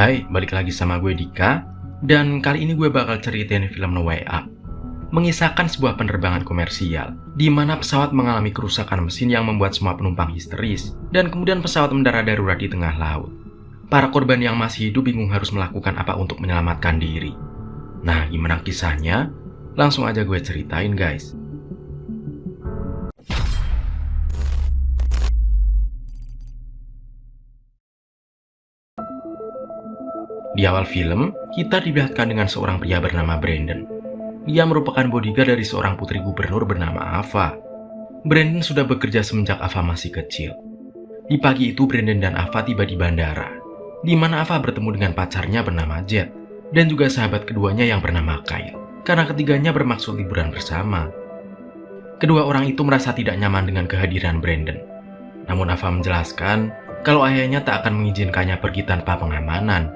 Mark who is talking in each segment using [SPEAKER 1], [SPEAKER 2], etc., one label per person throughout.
[SPEAKER 1] Hai, balik lagi sama gue Dika. Dan kali ini gue bakal ceritain film No Way Up. Mengisahkan sebuah penerbangan komersial di mana pesawat mengalami kerusakan mesin yang membuat semua penumpang histeris, dan kemudian pesawat mendarat darurat di tengah laut. Para korban yang masih hidup bingung harus melakukan apa untuk menyelamatkan diri. Nah, gimana kisahnya? Langsung aja gue ceritain, guys. Di awal film, kita diperlihatkan dengan seorang pria bernama Brandon. Ia merupakan bodyguard dari seorang putri gubernur bernama Ava. Brandon sudah bekerja semenjak Ava masih kecil. Di pagi itu, Brandon dan Ava tiba di bandara, di mana Ava bertemu dengan pacarnya bernama Jet, dan juga sahabat keduanya yang bernama Kyle, karena ketiganya bermaksud liburan bersama. Kedua orang itu merasa tidak nyaman dengan kehadiran Brandon. Namun Ava menjelaskan kalau ayahnya tak akan mengizinkannya pergi tanpa pengamanan.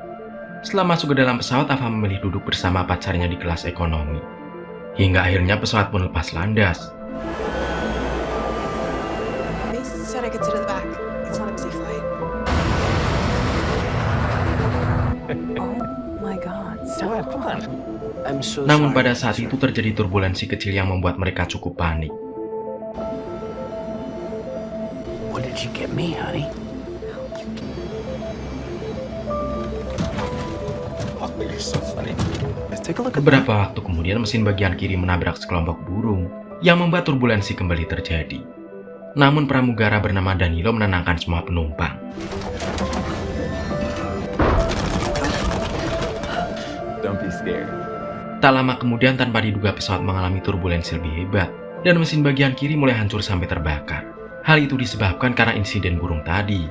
[SPEAKER 1] Setelah masuk ke dalam pesawat, Ava memilih duduk bersama pacarnya di kelas ekonomi. Hingga akhirnya pesawat pun lepas landas. Namun pada saat itu terjadi turbulensi kecil yang membuat mereka cukup panik.
[SPEAKER 2] What did you get me, honey? You're so funny. Let's take a look at that.
[SPEAKER 1] Beberapa waktu kemudian mesin bagian kiri menabrak sekelompok burung yang membuat turbulensi kembali terjadi. Namun pramugara bernama Danilo menenangkan semua penumpang.
[SPEAKER 2] Don't be scared.
[SPEAKER 1] Tak lama kemudian tanpa diduga pesawat mengalami turbulensi lebih hebat dan mesin bagian kiri mulai hancur sampai terbakar. Hal itu disebabkan karena insiden burung tadi.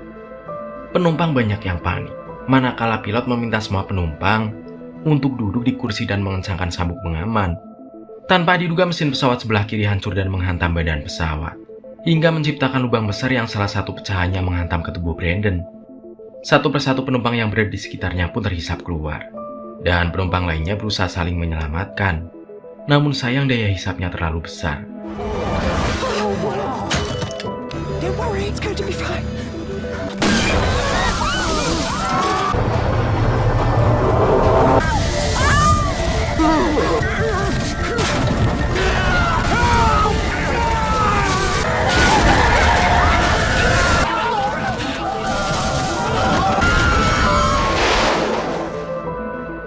[SPEAKER 1] Penumpang banyak yang panik, manakala pilot meminta semua penumpang untuk duduk di kursi dan mengencangkan sabuk pengaman. Tanpa diduga mesin pesawat sebelah kiri hancur dan menghantam badan pesawat, hingga menciptakan lubang besar yang salah satu pecahannya menghantam ke tubuh Brandon. Satu persatu penumpang yang berada di sekitarnya pun terhisap keluar, dan penumpang lainnya berusaha saling menyelamatkan. Namun sayang daya hisapnya terlalu besar.
[SPEAKER 3] Don't worry, it's going to be fine.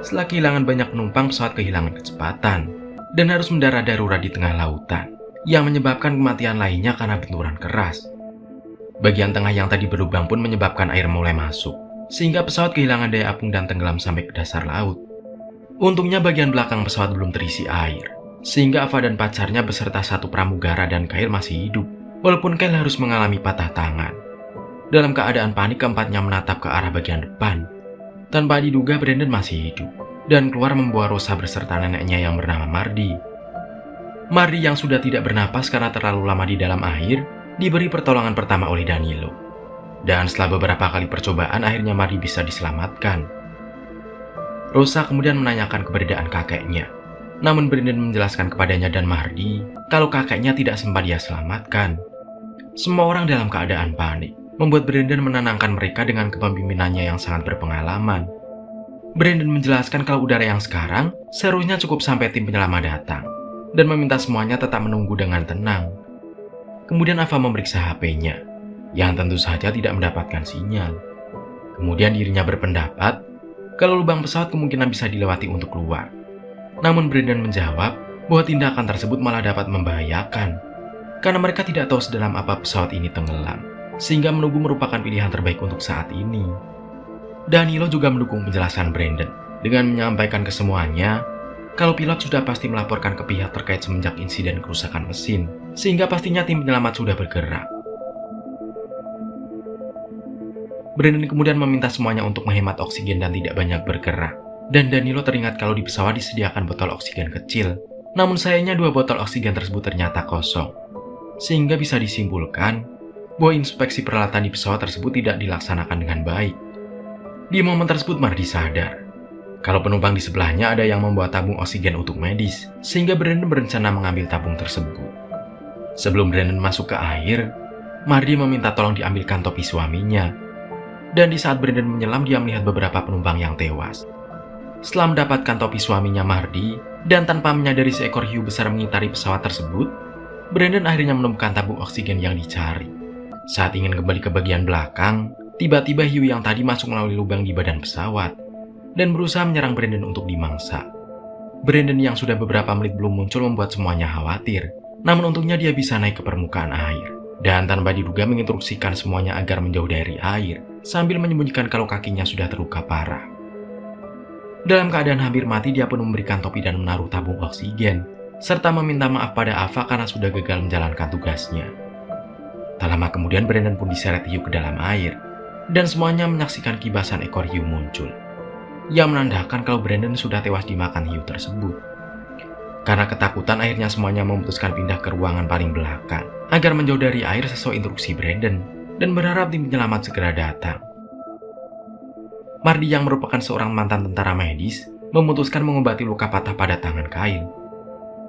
[SPEAKER 1] Setelah kehilangan banyak penumpang, pesawat kehilangan kecepatan dan harus mendarat darurat di tengah lautan, yang menyebabkan kematian lainnya karena benturan keras. Bagian tengah yang tadi berlubang pun menyebabkan air mulai masuk, sehingga pesawat kehilangan daya apung dan tenggelam sampai ke dasar laut. Untungnya bagian belakang pesawat belum terisi air, sehingga Ava dan pacarnya beserta satu pramugara dan Kyle masih hidup, walaupun Kyle harus mengalami patah tangan. Dalam keadaan panik, keempatnya menatap ke arah bagian depan. Tanpa diduga, Brandon masih hidup dan keluar membawa Rosa beserta neneknya yang bernama Mardi. Mardi yang sudah tidak bernapas karena terlalu lama di dalam air, diberi pertolongan pertama oleh Danilo. Dan setelah beberapa kali percobaan, akhirnya Mardi bisa diselamatkan. Rosa kemudian menanyakan keberadaan kakeknya. Namun Brandon menjelaskan kepadanya dan Mardi kalau kakeknya tidak sempat dia selamatkan. Semua orang dalam keadaan panik, membuat Brandon menenangkan mereka dengan kepemimpinannya yang sangat berpengalaman. Brandon menjelaskan kalau udara yang sekarang seharusnya cukup sampai tim penyelamat datang, dan meminta semuanya tetap menunggu dengan tenang. Kemudian Ava memeriksa HP-nya, yang tentu saja tidak mendapatkan sinyal. Kemudian dirinya berpendapat kalau lubang pesawat kemungkinan bisa dilewati untuk keluar. Namun Brandon menjawab bahwa tindakan tersebut malah dapat membahayakan, karena mereka tidak tahu sedalam apa pesawat ini tenggelam, sehingga menunggu merupakan pilihan terbaik untuk saat ini. Danilo juga mendukung penjelasan Brandon dengan menyampaikan ke semuanya kalau pilot sudah pasti melaporkan ke pihak terkait semenjak insiden kerusakan mesin, sehingga pastinya tim penyelamat sudah bergerak. Brandon kemudian meminta semuanya untuk menghemat oksigen dan tidak banyak bergerak. Dan Danilo teringat kalau di pesawat disediakan botol oksigen kecil, namun sayangnya 2 botol oksigen tersebut ternyata kosong, sehingga bisa disimpulkan bahwa inspeksi peralatan di pesawat tersebut tidak dilaksanakan dengan baik. Di momen tersebut Mardi sadar kalau penumpang di sebelahnya ada yang membawa tabung oksigen untuk medis, sehingga Brandon berencana mengambil tabung tersebut. Sebelum Brandon masuk ke air, Mardi meminta tolong diambilkan topi suaminya. Dan di saat Brandon menyelam, dia melihat beberapa penumpang yang tewas. Setelah mendapatkan topi suaminya Marty, dan tanpa menyadari seekor hiu besar mengitari pesawat tersebut, Brandon akhirnya menemukan tabung oksigen yang dicari. Saat ingin kembali ke bagian belakang, tiba-tiba hiu yang tadi masuk melalui lubang di badan pesawat, dan berusaha menyerang Brandon untuk dimangsa. Brandon yang sudah beberapa menit belum muncul membuat semuanya khawatir, namun untungnya dia bisa naik ke permukaan air, dan tanpa diduga menginstruksikan semuanya agar menjauh dari air, sambil menyembunyikan kalau kakinya sudah terluka parah. Dalam keadaan hampir mati, dia pun memberikan topi dan menaruh tabung oksigen, serta meminta maaf pada Ava karena sudah gagal menjalankan tugasnya. Tak lama kemudian Brandon pun diseret hiu ke dalam air, dan semuanya menyaksikan kibasan ekor hiu muncul, yang menandakan kalau Brandon sudah tewas dimakan hiu tersebut. Karena ketakutan, akhirnya semuanya memutuskan pindah ke ruangan paling belakang, agar menjauh dari air sesuai instruksi Brandon, dan berharap tim penyelamat segera datang. Marty yang merupakan seorang mantan tentara medis, memutuskan mengobati luka patah pada tangan Kyle.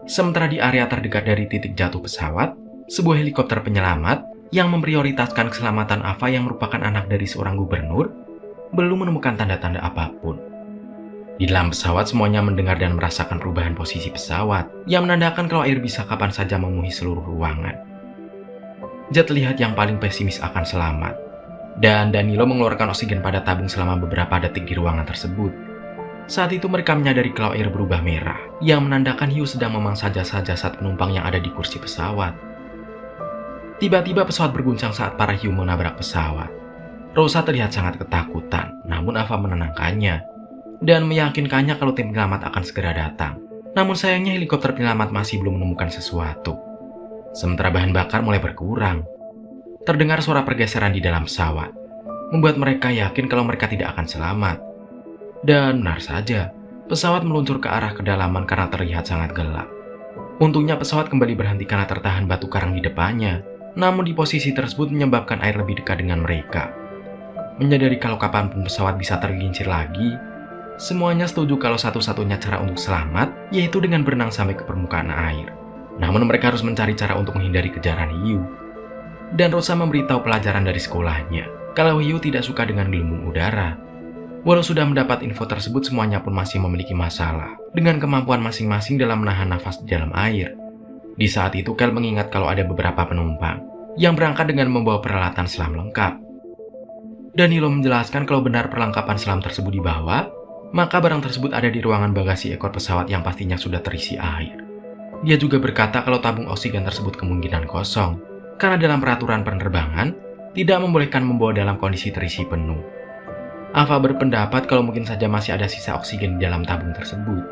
[SPEAKER 1] Sementara di area terdekat dari titik jatuh pesawat, sebuah helikopter penyelamat yang memprioritaskan keselamatan Ava yang merupakan anak dari seorang gubernur, belum menemukan tanda-tanda apapun. Di dalam pesawat, semuanya mendengar dan merasakan perubahan posisi pesawat, yang menandakan kalau air bisa kapan saja memenuhi seluruh ruangan. Jet terlihat yang paling pesimis akan selamat, dan Danilo mengeluarkan oksigen pada tabung selama beberapa detik di ruangan tersebut. Saat itu mereka menyadari kalau air berubah merah, yang menandakan hiu sedang memangsa jasad-jasad penumpang yang ada di kursi pesawat. Tiba-tiba pesawat berguncang saat para hiu menabrak pesawat. Rosa terlihat sangat ketakutan, namun Ava menenangkannya, dan meyakinkannya kalau tim penyelamat akan segera datang. Namun sayangnya helikopter penyelamat masih belum menemukan sesuatu. Sementara bahan bakar mulai berkurang, terdengar suara pergeseran di dalam pesawat, membuat mereka yakin kalau mereka tidak akan selamat. Dan benar saja, pesawat meluncur ke arah kedalaman karena terlihat sangat gelap. Untungnya pesawat kembali berhenti karena tertahan batu karang di depannya, namun di posisi tersebut menyebabkan air lebih dekat dengan mereka. Menyadari kalau kapanpun pesawat bisa tergelincir lagi, semuanya setuju kalau satu-satunya cara untuk selamat yaitu dengan berenang sampai ke permukaan air. Namun mereka harus mencari cara untuk menghindari kejaran hiu. Dan Rosa memberitahu pelajaran dari sekolahnya kalau hiu tidak suka dengan gelembung udara. Walau sudah mendapat info tersebut, semuanya pun masih memiliki masalah dengan kemampuan masing-masing dalam menahan nafas di dalam air. Di saat itu, Kel mengingat kalau ada beberapa penumpang yang berangkat dengan membawa peralatan selam lengkap. Danilo menjelaskan kalau benar perlengkapan selam tersebut dibawa, maka barang tersebut ada di ruangan bagasi ekor pesawat yang pastinya sudah terisi air. Dia juga berkata kalau tabung oksigen tersebut kemungkinan kosong, karena dalam peraturan penerbangan tidak membolehkan membawa dalam kondisi terisi penuh. Ava berpendapat kalau mungkin saja masih ada sisa oksigen di dalam tabung tersebut.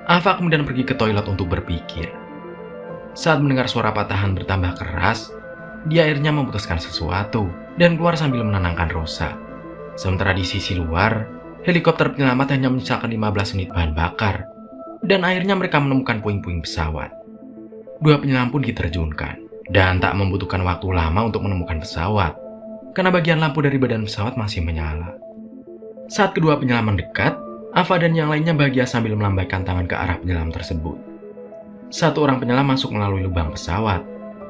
[SPEAKER 1] Ava kemudian pergi ke toilet untuk berpikir. Saat mendengar suara patahan bertambah keras, dia akhirnya memutuskan sesuatu dan keluar sambil menenangkan Rosa. Sementara di sisi luar, helikopter penyelamat hanya menyisakan 15 menit bahan bakar, dan akhirnya mereka menemukan puing-puing pesawat. 2 penyelam pun diterjunkan, dan tak membutuhkan waktu lama untuk menemukan pesawat, karena bagian lampu dari badan pesawat masih menyala. Saat kedua penyelam mendekat, Ava dan yang lainnya bahagia sambil melambaikan tangan ke arah penyelam tersebut. Satu orang penyelam masuk melalui lubang pesawat,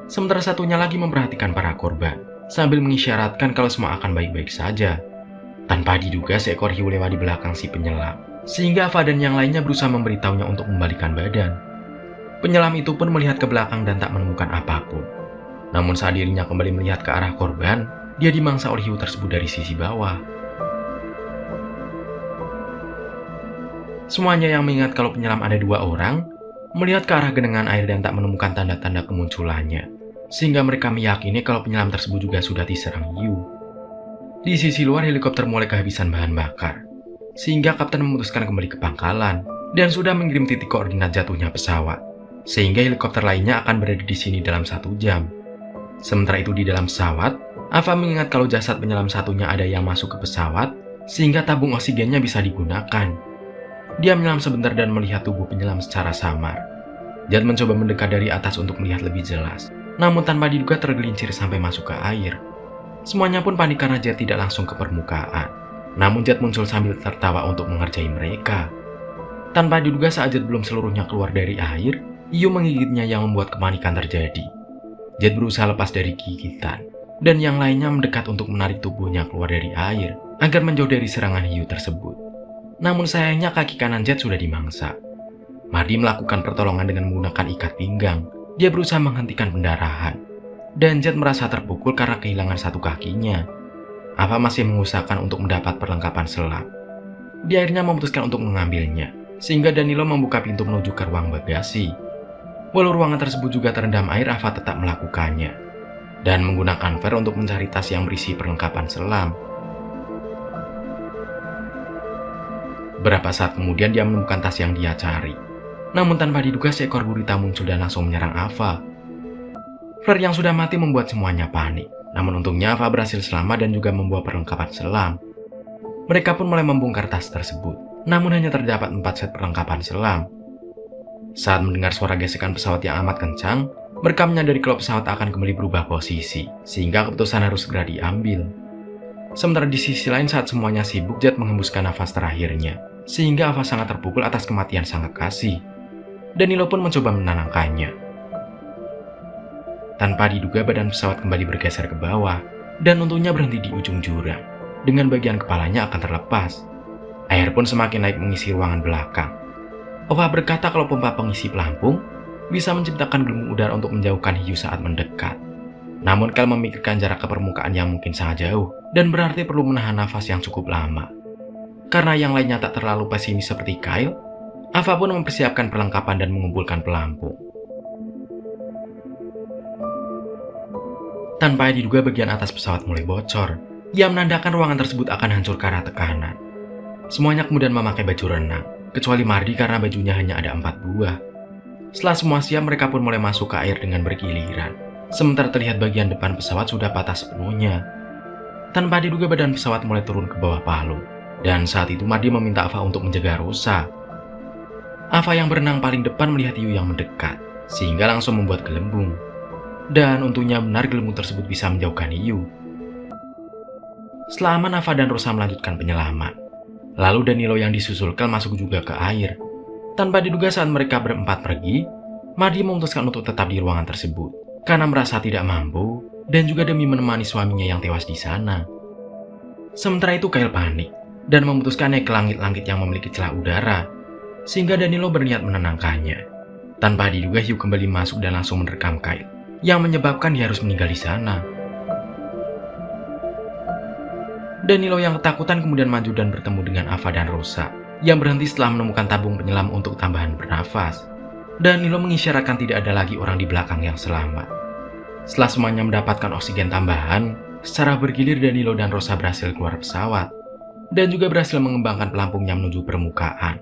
[SPEAKER 1] sementara satunya lagi memperhatikan para korban, sambil mengisyaratkan kalau semua akan baik-baik saja. Tanpa diduga, seekor hiu lewat di belakang si penyelam, sehingga Ava dan yang lainnya berusaha memberitahunya untuk membalikan badan. Penyelam itu pun melihat ke belakang dan tak menemukan apapun. Namun saat dirinya kembali melihat ke arah korban, dia dimangsa oleh hiu tersebut dari sisi bawah. Semuanya yang mengingat kalau penyelam ada 2 orang, melihat ke arah genangan air dan tak menemukan tanda-tanda kemunculannya, sehingga mereka meyakini kalau penyelam tersebut juga sudah diserang hiu. Di sisi luar, helikopter mulai kehabisan bahan bakar, sehingga kapten memutuskan kembali ke pangkalan dan sudah mengirim titik koordinat jatuhnya pesawat, sehingga helikopter lainnya akan berada di sini dalam 1 jam. Sementara itu di dalam pesawat, Ava mengingat kalau jasad penyelam satunya ada yang masuk ke pesawat, sehingga tabung oksigennya bisa digunakan. Dia menyelam sebentar dan melihat tubuh penyelam secara samar. Jet mencoba mendekat dari atas untuk melihat lebih jelas, namun tanpa diduga tergelincir sampai masuk ke air. Semuanya pun panik karena Jet tidak langsung ke permukaan. Namun Jet muncul sambil tertawa untuk mengerjai mereka. Tanpa diduga saat Jet belum seluruhnya keluar dari air, hiu menggigitnya yang membuat kepanikan terjadi. Jet berusaha lepas dari gigitan, dan yang lainnya mendekat untuk menarik tubuhnya keluar dari air agar menjauh dari serangan hiu tersebut. Namun sayangnya kaki kanan Jet sudah dimangsa. Mardi melakukan pertolongan dengan menggunakan ikat pinggang. Dia berusaha menghentikan pendarahan. Dan Jet merasa terpukul karena kehilangan satu kakinya. Ava masih mengusahakan untuk mendapat perlengkapan selam. Dia akhirnya memutuskan untuk mengambilnya, sehingga Danilo membuka pintu menuju ke ruang bagasi. Walau ruangan tersebut juga terendam air, Ava tetap melakukannya. Dan menggunakan Ver untuk mencari tas yang berisi perlengkapan selam. Beberapa saat kemudian dia menemukan tas yang dia cari. Namun tanpa diduga seekor gurita muncul dan langsung menyerang Ava. Flare yang sudah mati membuat semuanya panik. Namun untungnya Ava berhasil selamat dan juga membawa perlengkapan selam. Mereka pun mulai membongkar tas tersebut. Namun hanya terdapat 4 set perlengkapan selam. Saat mendengar suara gesekan pesawat yang amat kencang, mereka menyadari kalau pesawat akan kembali berubah posisi, sehingga keputusan harus segera diambil. Sementara di sisi lain saat semuanya sibuk, Jet menghembuskan nafas terakhirnya, sehingga Ava sangat terpukul atas kematian sang kekasih. Danilo pun mencoba menenangkannya. Tanpa diduga badan pesawat kembali bergeser ke bawah, dan untungnya berhenti di ujung jurang, dengan bagian kepalanya akan terlepas. Air pun semakin naik mengisi ruangan belakang. Ava berkata kalau pompa pengisi pelampung bisa menciptakan gelembung udara untuk menjauhkan hiu saat mendekat. Namun Kyle memikirkan jarak ke permukaan yang mungkin sangat jauh dan berarti perlu menahan nafas yang cukup lama. Karena yang lainnya tak terlalu pesimis seperti Kyle, Ava pun mempersiapkan perlengkapan dan mengumpulkan pelampung. Tanpa diduga bagian atas pesawat mulai bocor, yang menandakan ruangan tersebut akan hancur karena tekanan. Semuanya kemudian memakai baju renang, kecuali Mardi karena bajunya hanya ada 4 buah. Setelah semua siap, mereka pun mulai masuk ke air dengan bergiliran. Sementara terlihat bagian depan pesawat sudah patah sepenuhnya. Tanpa diduga badan pesawat mulai turun ke bawah palung. Dan saat itu Mardi meminta Ava untuk menjaga Rosa. Ava yang berenang paling depan melihat hiu yang mendekat, sehingga langsung membuat gelembung. Dan untungnya benar gelembung tersebut bisa menjauhkan hiu. Setelah aman, Ava dan Rosa melanjutkan penyelaman. Lalu Danilo yang disusul Kyle masuk juga ke air. Tanpa diduga saat mereka berempat pergi, Mardi memutuskan untuk tetap di ruangan tersebut. Karena merasa tidak mampu, dan juga demi menemani suaminya yang tewas di sana. Sementara itu Kyle panik, dan memutuskan naik ke langit-langit yang memiliki celah udara, sehingga Danilo berniat menenangkannya. Tanpa diduga hiu kembali masuk dan langsung menerkam Kyle, yang menyebabkan dia harus meninggal di sana. Danilo yang ketakutan kemudian maju dan bertemu dengan Ava dan Rosa, yang berhenti setelah menemukan tabung penyelam untuk tambahan bernafas. Danilo mengisyaratkan tidak ada lagi orang di belakang yang selamat. Setelah semuanya mendapatkan oksigen tambahan, secara bergilir Danilo dan Rosa berhasil keluar pesawat, dan juga berhasil mengembangkan pelampungnya menuju permukaan.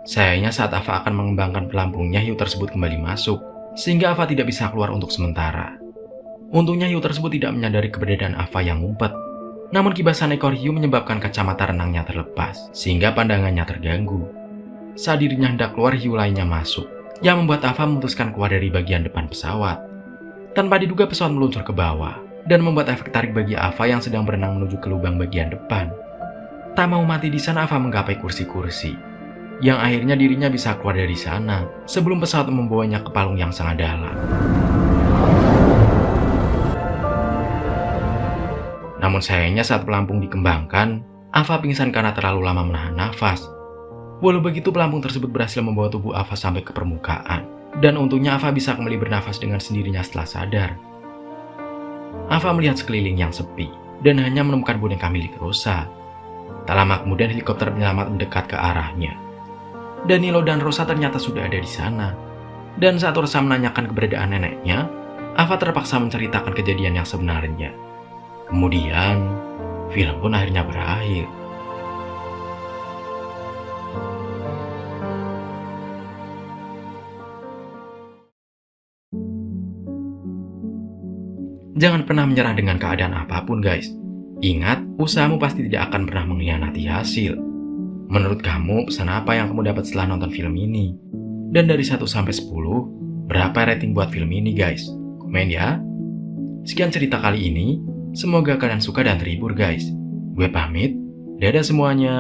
[SPEAKER 1] Sayangnya saat Ava akan mengembangkan pelampungnya, hiu tersebut kembali masuk, sehingga Ava tidak bisa keluar untuk sementara. Untungnya hiu tersebut tidak menyadari keberadaan Ava yang ngumpet. Namun kibasan ekor hiu menyebabkan kacamata renangnya terlepas, sehingga pandangannya terganggu. Saat dirinya hendak keluar, hiu lainnya masuk, yang membuat Ava memutuskan keluar dari bagian depan pesawat. Tanpa diduga pesawat meluncur ke bawah, dan membuat efek tarik bagi Ava yang sedang berenang menuju ke lubang bagian depan. Tak mau mati di sana, Ava menggapai kursi-kursi, yang akhirnya dirinya bisa keluar dari sana, sebelum pesawat membawanya ke palung yang sangat dalam. Namun sayangnya saat pelampung dikembangkan, Ava pingsan karena terlalu lama menahan nafas. Walau begitu, pelampung tersebut berhasil membawa tubuh Ava sampai ke permukaan, dan untungnya Ava bisa kembali bernafas dengan sendirinya setelah sadar. Ava melihat sekeliling yang sepi, dan hanya menemukan boneka milik Rosa. Tak lama kemudian helikopter penyelamat mendekat ke arahnya. Danilo dan Rosa ternyata sudah ada di sana. Dan saat Rosa menanyakan keberadaan neneknya, Ava terpaksa menceritakan kejadian yang sebenarnya. Kemudian, film pun akhirnya berakhir. Jangan pernah menyerah dengan keadaan apapun, guys. Ingat, usahamu pasti tidak akan pernah mengkhianati hasil. Menurut kamu, pesan apa yang kamu dapat setelah nonton film ini? Dan dari 1 sampai 10, berapa rating buat film ini, guys? Komen ya. Sekian cerita kali ini. Semoga kalian suka dan terhibur, guys. Gue pamit. Dadah semuanya.